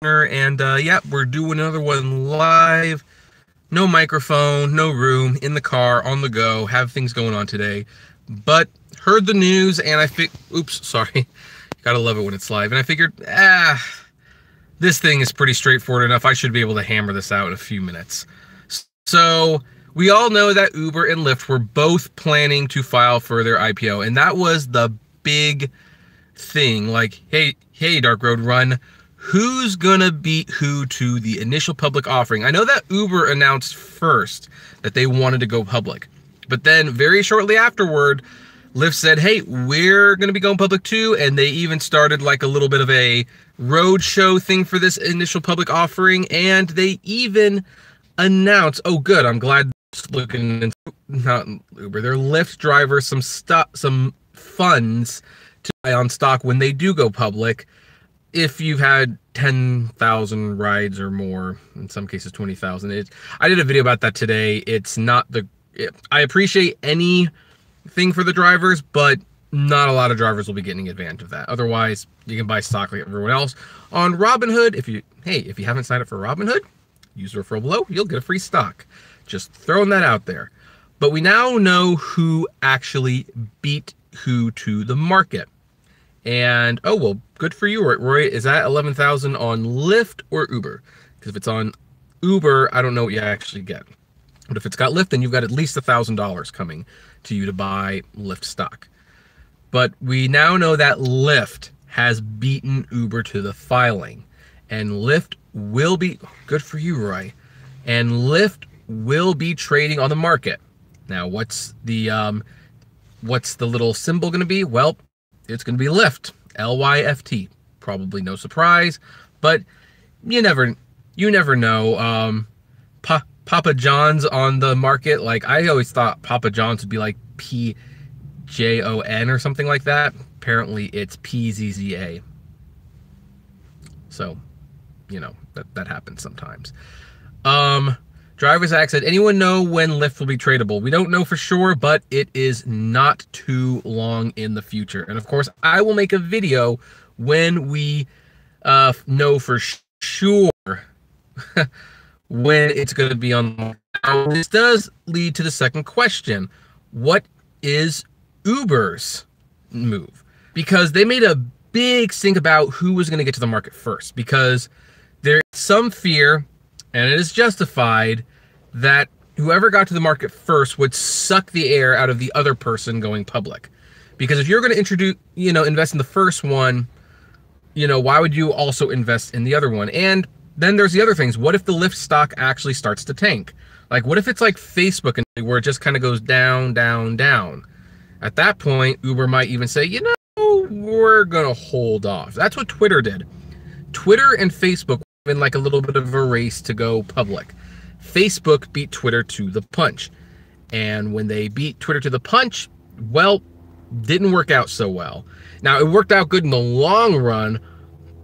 And yeah, we're doing another one live. No microphone, no room, in the car, on the go, have things going on today. But heard the news and oops, sorry. Gotta love it when it's live. And I figured, this thing is pretty straightforward enough. I should be able to hammer this out in a few minutes. So we all know that Uber and Lyft were both planning to file for their IPO, and that was the big thing. Like, hey, Dark Road Run, who's gonna beat who to the initial public offering? I know that Uber announced first that they wanted to go public, but then very shortly afterward, Lyft said, hey, we're gonna be going public too, and they even started like a little bit of a roadshow thing for this initial public offering, and they even announced, oh good, I'm glad looking into, not Uber, their Lyft drivers some funds to buy on stock when they do go public. If you've had 10,000 rides or more, in some cases 20,000. I did a video about that today. It's not I appreciate anything for the drivers, but not a lot of drivers will be getting advantage of that. Otherwise, you can buy stock like everyone else on Robinhood. If you haven't signed up for Robinhood, use the referral below, you'll get a free stock. Just throwing that out there. But we now know who actually beat who to the market. And, oh, well, good for you, Roy. Is that 11,000 on Lyft or Uber? Because if it's on Uber, I don't know what you actually get. But if it's got Lyft, then you've got at least $1,000 coming to you to buy Lyft stock. But we now know that Lyft has beaten Uber to the filing. And Lyft will be, good for you, Roy. And Lyft will be trading on the market. Now, what's the little symbol going to be? Well, it's going to be Lyft, L-Y-F-T. Probably no surprise, but you never know. Papa John's on the market. Like, I always thought Papa John's would be like P-J-O-N or something like that. Apparently, it's P-Z-Z-A. So, you know, that happens sometimes. Driver's Act said, anyone know when Lyft will be tradable? We don't know for sure, but it is not too long in the future. And of course, I will make a video when we know for sure when it's going to be on. Now, this does lead to the second question. What is Uber's move? Because they made a big stink about who was going to get to the market first, because there's some fear, and it is justified, that whoever got to the market first would suck the air out of the other person going public. Because if you're going to invest in the first one, why would you also invest in the other one? And then there's the other things. What if the Lyft stock actually starts to tank? Like, what if it's like Facebook, where it just kind of goes down, down, down? At that point, Uber might even say, we're going to hold off. That's what Twitter did. Twitter and Facebook were in like a little bit of a race to go public. Facebook beat Twitter to the punch. And when they beat Twitter to the punch, well, didn't work out so well. Now, it worked out good in the long run,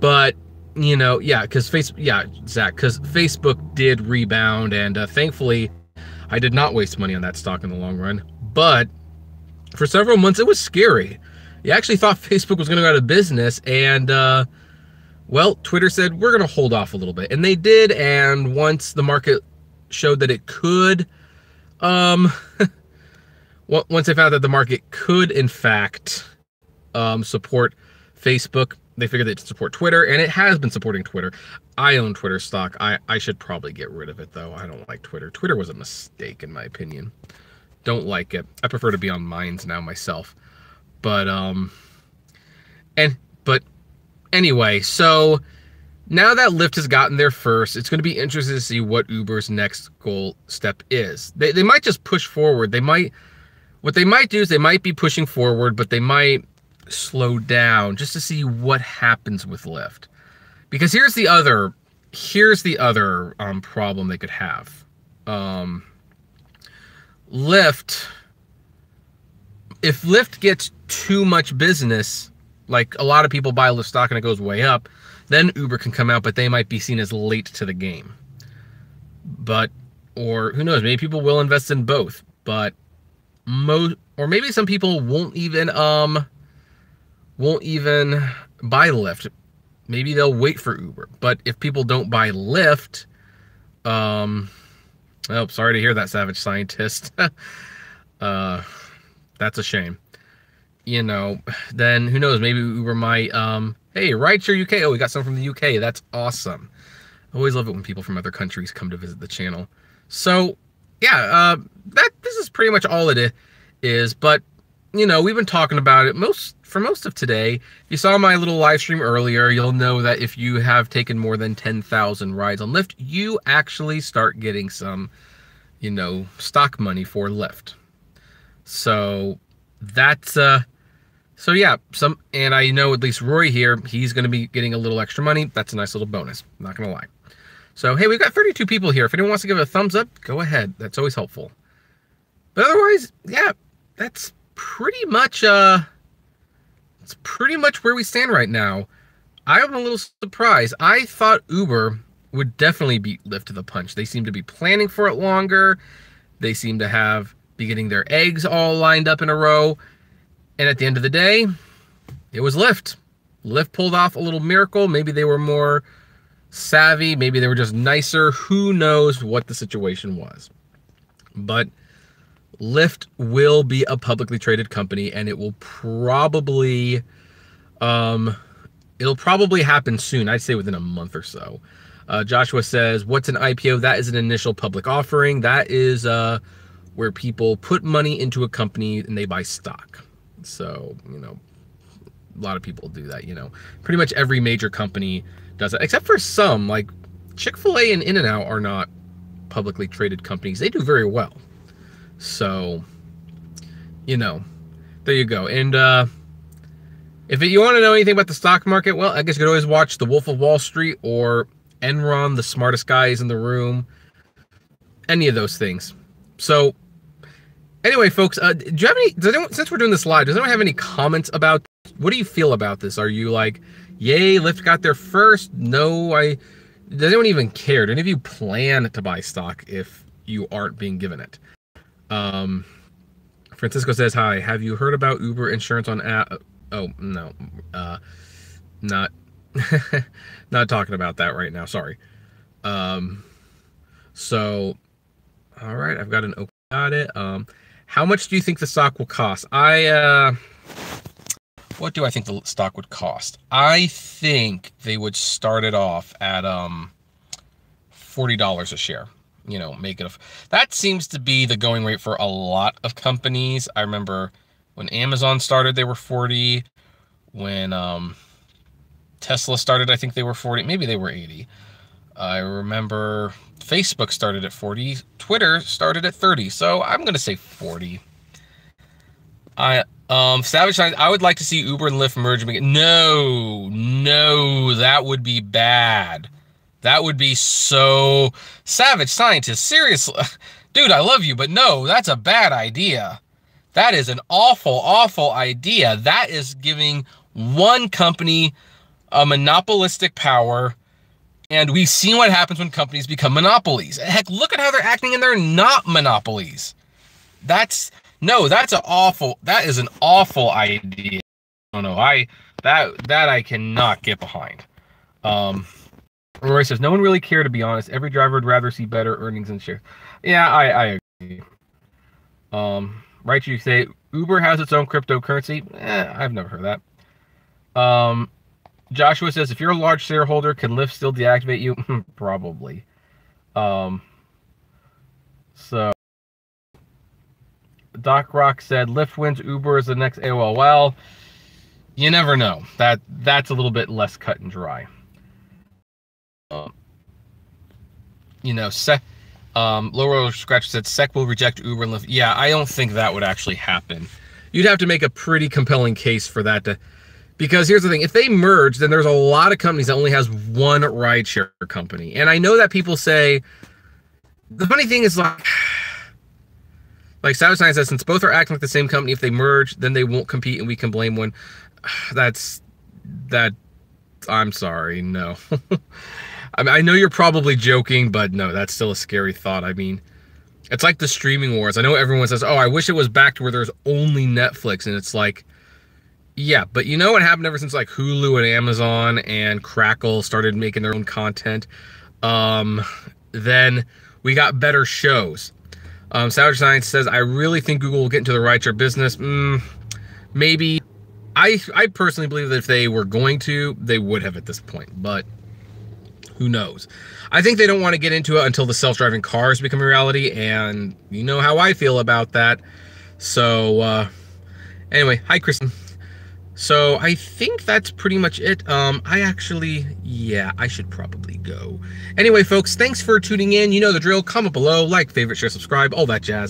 but, because Facebook did rebound, and thankfully, I did not waste money on that stock in the long run. But for several months, it was scary. You actually thought Facebook was going to go out of business, and well, Twitter said, we're going to hold off a little bit. And they did, and once the market showed that it could, once they found that the market could, in fact, support Facebook, they figured they'd support Twitter, and it has been supporting Twitter. I own Twitter stock. I should probably get rid of it, though. I don't like Twitter. Twitter was a mistake, in my opinion. Don't like it. I prefer to be on Minds now myself. But, anyway, so now that Lyft has gotten there first, it's going to be interesting to see what Uber's next goal step is. They might just push forward. What they might do is they might be pushing forward, but they might slow down just to see what happens with Lyft. Because here's the other problem they could have. Lyft, if Lyft gets too much business, like a lot of people buy Lyft stock and it goes way up, then Uber can come out, but they might be seen as late to the game. Or who knows, maybe people will invest in both, but or maybe some people won't even buy Lyft maybe they'll wait for Uber. But if people don't buy Lyft, oh, sorry to hear that, Savage Scientist. That's a shame. You know, then who knows? Maybe Uber might, hey, Rideshare UK. Oh, we got some from the UK. That's awesome. I always love it when people from other countries come to visit the channel. So, yeah, this is pretty much all it is. But, you know, we've been talking about it for most of today. If you saw my little live stream earlier, you'll know that if you have taken more than 10,000 rides on Lyft, you actually start getting some, you know, stock money for Lyft. So that's, so yeah, and I know at least Roy here, he's going to be getting a little extra money. That's a nice little bonus. Not going to lie. So, hey, we've got 32 people here. If anyone wants to give it a thumbs up, go ahead. That's always helpful. But otherwise, yeah, that's pretty much, it's pretty much where we stand right now. I'm a little surprised. I thought Uber would definitely beat Lyft to the punch. They seem to be planning for it longer. They seem to be getting their eggs all lined up in a row. And at the end of the day, it was Lyft. Lyft pulled off a little miracle. Maybe they were more savvy. Maybe they were just nicer. Who knows what the situation was. But Lyft will be a publicly traded company, and it will probably, it'll probably happen soon. I'd say within a month or so. Joshua says, what's an IPO? That is an initial public offering. That is where people put money into a company and they buy stock. So, you know, a lot of people do that, you know. Pretty much every major company does it, except for some, like Chick-fil-A and In-N-Out are not publicly traded companies. They do very well. So, you know, there you go. And if you want to know anything about the stock market, well, I guess you could always watch The Wolf of Wall Street or Enron, the smartest guys in the room. Any of those things. So, anyway, folks, do you have any, since we're doing this live, does anyone have any comments about, what do you feel about this? Are you like, yay, Lyft got there first? No, does anyone even care? Do any of you plan to buy stock if you aren't being given it? Francisco says, hi, have you heard about Uber insurance on app? Oh, no, not, not talking about that right now. Sorry. So, all right, I've got an open at it. How much do you think the stock will cost? What do I think the stock would cost? I think they would start it off at $40 a share. You know, make it that seems to be the going rate for a lot of companies. I remember when Amazon started, they were 40. When Tesla started, I think they were 40. Maybe they were 80. I remember Facebook started at 40. Twitter started at 30. So I'm going to say 40. Savage Science, I would like to see Uber and Lyft merge again. No, that would be bad. That would be so... Savage Scientist, seriously. Dude, I love you, but no, that's a bad idea. That is an awful, awful idea. That is giving one company a monopolistic power, and we've seen what happens when companies become monopolies. Heck, look at how they're acting, and they're not monopolies. That is an awful idea. Oh no, that I cannot get behind. Roy says, no one really cared, to be honest. Every driver would rather see better earnings and shares. Yeah, I agree. Right, you say Uber has its own cryptocurrency. I've never heard that. Joshua says, if you're a large shareholder, can Lyft still deactivate you? Probably. So Doc Rock said, Lyft wins, Uber is the next AOL. Well, you never know. That's a little bit less cut and dry. You know, Lower Scratch said SEC will reject Uber and Lyft. Yeah, I don't think that would actually happen. You'd have to make a pretty compelling case for that to, because here's the thing, if they merge, then there's a lot of companies that only has one rideshare company. And I know that people say, the funny thing is like Savage Science says, since both are acting like the same company, if they merge, then they won't compete and we can blame one. I'm sorry, no. I mean, I know you're probably joking, but no, that's still a scary thought. I mean, it's like the streaming wars. I know everyone says, oh, I wish it was back to where there's only Netflix. And it's like, Yeah, but you know what happened ever since like Hulu and Amazon and Crackle started making their own content? Um, then we got better shows. Savage Science says, I really think Google will get into the rideshare business. Maybe. I personally believe that if they were going to, they would have at this point, but who knows? I think they don't want to get into it until the self-driving cars become a reality, and you know how I feel about that. So, anyway, hi, Kristen. So I think that's pretty much it. Yeah, I should probably go. Anyway, folks, thanks for tuning in. You know the drill. Comment below, like, favorite, share, subscribe, all that jazz.